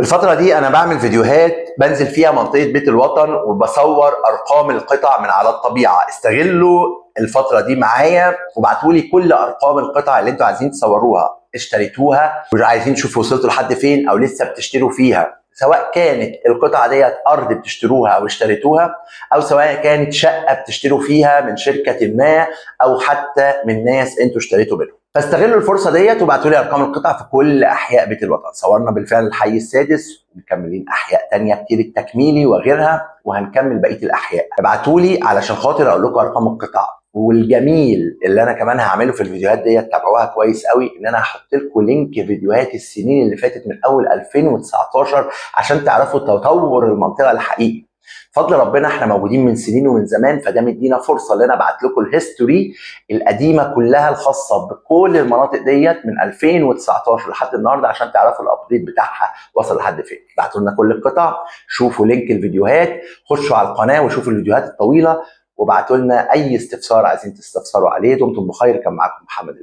الفترة دي أنا بعمل فيديوهات بنزل فيها منطقة بيت الوطن وبصور أرقام القطع من على الطبيعة. استغلوا الفترة دي معايا وابعتولي كل أرقام القطع اللي انتوا عايزين تصوروها، اشتريتوها وعايزين تشوفوا وصلتوا لحد فين أو لسه بتشتروا فيها، سواء كانت القطعة ديت أرض بتشتروها أو اشتريتوها، أو سواء كانت شقة بتشتروا فيها من شركة ما، أو حتى من ناس انتوا اشتريتوا منهم. فاستغلوا الفرصه ديت وابعتوا لي ارقام القطع في كل احياء بيت الوطن. صورنا بالفعل الحي السادس ومكملين احياء تانية كتير التكميلي وغيرها، وهنكمل بقيه الاحياء. ابعتوا لي علشان خاطر اقول لكم ارقام القطع. والجميل اللي انا كمان هعمله في الفيديوهات ديت، تابعوها كويس قوي، ان انا هحط لكم لينك فيديوهات السنين اللي فاتت من اول 2019 عشان تعرفوا تطور المنطقه الحقيقي. فضل ربنا احنا موجودين من سنين ومن زمان، فده مدينا فرصه ان انا ابعت لكم الهيستوري القديمه كلها الخاصه بكل المناطق ديت من 2019 لحد النهارده عشان تعرفوا الابديت بتاعها وصل لحد فين. بعتوا لنا كل القطع، شوفوا لينك الفيديوهات، خشوا على القناه وشوفوا الفيديوهات الطويله، وابعتوا لنا اي استفسار عايزين تستفسروا عليه. دمتم بخير، كان معاكم محمد.